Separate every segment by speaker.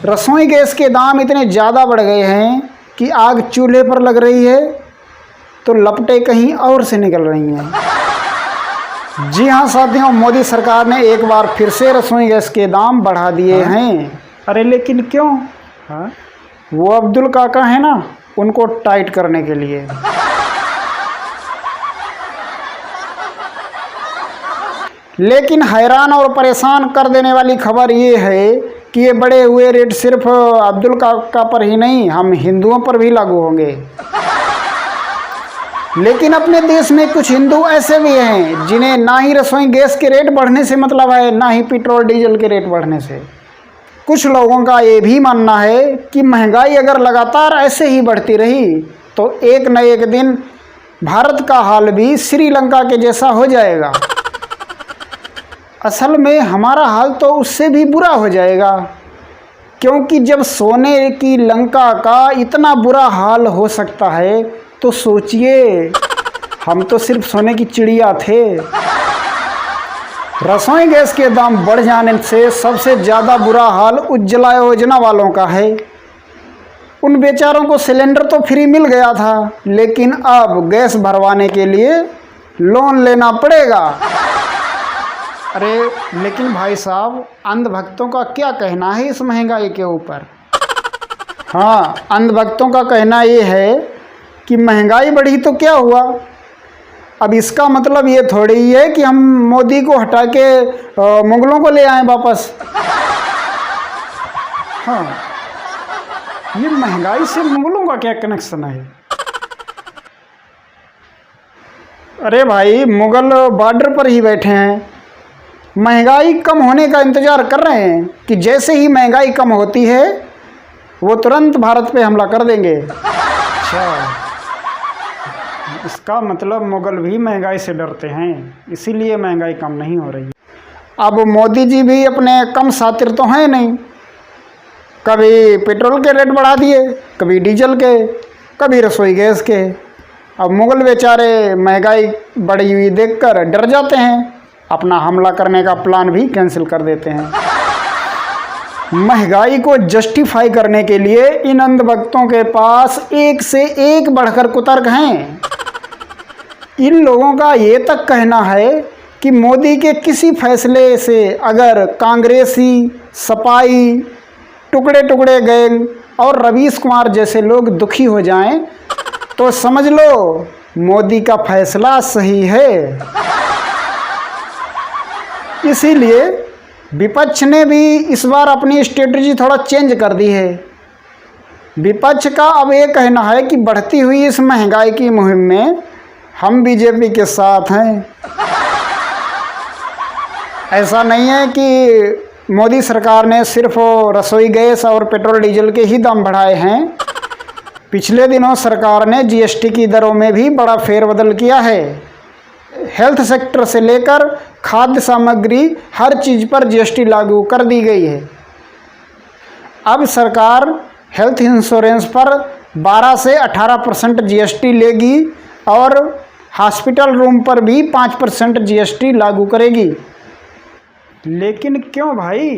Speaker 1: रसोई गैस के दाम इतने ज़्यादा बढ़ गए हैं कि आग चूल्हे पर लग रही है तो लपटें कहीं और से निकल रही हैं। जी हाँ साथियों, मोदी सरकार ने एक बार फिर से रसोई गैस के दाम बढ़ा दिए हैं। अरे लेकिन क्यों? वो अब्दुल काका है ना, उनको टाइट करने के लिए। लेकिन हैरान और परेशान कर देने वाली खबर ये है कि ये बढ़े हुए रेट सिर्फ अब्दुल काका पर ही नहीं, हम हिंदुओं पर भी लागू होंगे। लेकिन अपने देश में कुछ हिंदू ऐसे भी हैं जिन्हें ना ही रसोई गैस के रेट बढ़ने से मतलब है, ना ही पेट्रोल डीजल के रेट बढ़ने से। कुछ लोगों का ये भी मानना है कि महंगाई अगर लगातार ऐसे ही बढ़ती रही तो एक न एक दिन भारत का हाल भी श्रीलंका के जैसा हो जाएगा। असल में हमारा हाल तो उससे भी बुरा हो जाएगा, क्योंकि जब सोने की लंका का इतना बुरा हाल हो सकता है तो सोचिए, हम तो सिर्फ सोने की चिड़िया थे। रसोई गैस के दाम बढ़ जाने से सबसे ज़्यादा बुरा हाल उज्ज्वला योजना वालों का है। उन बेचारों को सिलेंडर तो फ्री मिल गया था, लेकिन अब गैस भरवाने के लिए लोन लेना पड़ेगा। अरे लेकिन भाई साहब, अंधभक्तों का क्या कहना है इस महंगाई के ऊपर? हाँ, अंधभक्तों का कहना ये है कि महंगाई बढ़ी तो क्या हुआ, अब इसका मतलब ये थोड़ी ही है कि हम मोदी को हटा के मुगलों को ले आए वापस। हाँ, ये महंगाई से मुगलों का क्या कनेक्शन है? अरे भाई, मुगल बॉर्डर पर ही बैठे हैं, महंगाई कम होने का इंतज़ार कर रहे हैं कि जैसे ही महंगाई कम होती है वो तुरंत भारत पे हमला कर देंगे। अच्छा, इसका मतलब मुगल भी महंगाई से डरते हैं, इसीलिए महंगाई कम नहीं हो रही। अब मोदी जी भी अपने कम शातिर तो हैं नहीं, कभी पेट्रोल के रेट बढ़ा दिए, कभी डीजल के, कभी रसोई गैस के। अब मुगल बेचारे महंगाई बढ़ी हुई देखकर डर जाते हैं, अपना हमला करने का प्लान भी कैंसिल कर देते हैं। महंगाई को जस्टिफाई करने के लिए इन अंधभक्तों के पास एक से एक बढ़कर कुतर्क हैं। इन लोगों का ये तक कहना है कि मोदी के किसी फैसले से अगर कांग्रेसी, सपाई, टुकड़े टुकड़े गैंग और रवीश कुमार जैसे लोग दुखी हो जाएं तो समझ लो मोदी का फैसला सही है। इसीलिए विपक्ष ने भी इस बार अपनी स्ट्रेटजी थोड़ा चेंज कर दी है। विपक्ष का अब ये कहना है कि बढ़ती हुई इस महंगाई की मुहिम में हम बीजेपी के साथ हैं। ऐसा नहीं है कि मोदी सरकार ने सिर्फ रसोई गैस और पेट्रोल डीजल के ही दाम बढ़ाए हैं। पिछले दिनों सरकार ने जीएसटी की दरों में भी बड़ा फेरबदल किया है। हेल्थ सेक्टर से लेकर खाद्य सामग्री हर चीज़ पर जीएसटी लागू कर दी गई है। अब सरकार हेल्थ इंश्योरेंस पर 12 से 18% जीएसटी लेगी और हॉस्पिटल रूम पर भी 5% जीएसटी लागू करेगी। लेकिन क्यों भाई?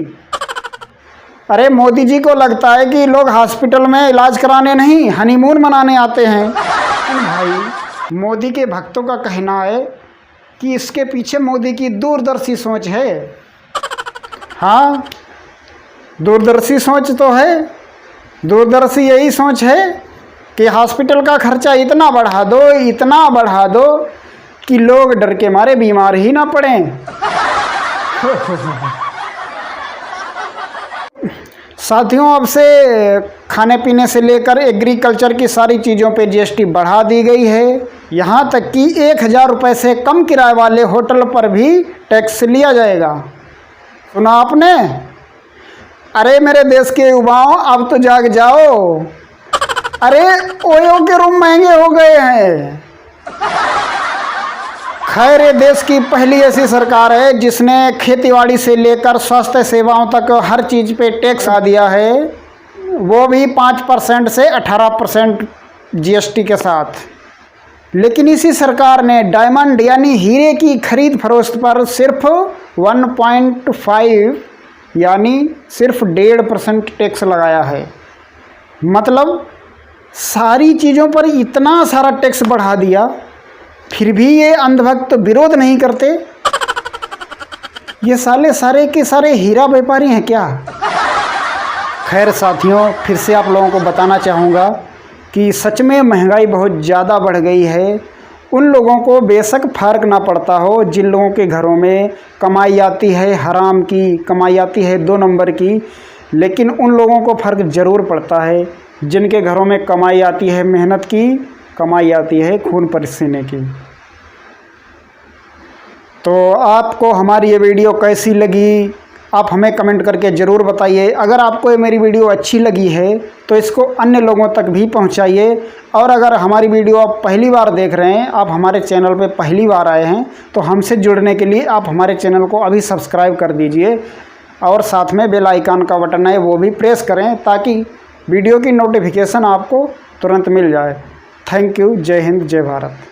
Speaker 1: अरे मोदी जी को लगता है कि लोग हॉस्पिटल में इलाज कराने नहीं, हनीमून मनाने आते हैं। भाई, मोदी के भक्तों का कहना है कि इसके पीछे मोदी की दूरदर्शी सोच है। हाँ, दूरदर्शी सोच तो है। दूरदर्शी यही सोच है कि हॉस्पिटल का खर्चा इतना बढ़ा दो कि लोग डर के मारे बीमार ही ना पड़ें। साथियों, अब से खाने पीने से लेकर एग्रीकल्चर की सारी चीज़ों पे जीएसटी बढ़ा दी गई है। यहाँ तक कि 1000 रुपये से कम किराए वाले होटल पर भी टैक्स लिया जाएगा। सुना आपने? अरे मेरे देश के युवाओं, अब तो जाग जाओ। अरे ओयो के रूम महंगे हो गए हैं। खैर, ये देश की पहली ऐसी सरकार है जिसने खेतीबाड़ी से लेकर स्वास्थ्य सेवाओं तक हर चीज़ पे टैक्स आ दिया है, वो भी 5% से 18% जीएसटी के साथ। लेकिन इसी सरकार ने डायमंड यानी हीरे की खरीद फरोख्त पर सिर्फ 1.5 यानी सिर्फ 1.5% टैक्स लगाया है। मतलब सारी चीज़ों पर इतना सारा टैक्स बढ़ा दिया, फिर भी ये अंधभक्त विरोध नहीं करते। ये सारे के सारे हीरा व्यापारी हैं क्या? खैर साथियों, फिर से आप लोगों को बताना चाहूँगा कि सच में महंगाई बहुत ज़्यादा बढ़ गई है। उन लोगों को बेशक फ़र्क ना पड़ता हो जिन लोगों के घरों में कमाई आती है हराम की, कमाई आती है 2 नंबर की, लेकिन उन लोगों को फ़र्क ज़रूर पड़ता है जिनके घरों में कमाई आती है मेहनत की, कमाई आती है खून पसीने की। तो आपको हमारी ये वीडियो कैसी लगी आप हमें कमेंट करके ज़रूर बताइए। अगर आपको ये मेरी वीडियो अच्छी लगी है तो इसको अन्य लोगों तक भी पहुंचाइए। और अगर हमारी वीडियो आप पहली बार देख रहे हैं, आप हमारे चैनल पे पहली बार आए हैं, तो हमसे जुड़ने के लिए आप हमारे चैनल को अभी सब्सक्राइब कर दीजिए और साथ में बेल आइकन का बटन है वो भी प्रेस करें ताकि वीडियो की नोटिफिकेशन आपको तुरंत मिल जाए। Thank you. जय हिंद, जय भारत।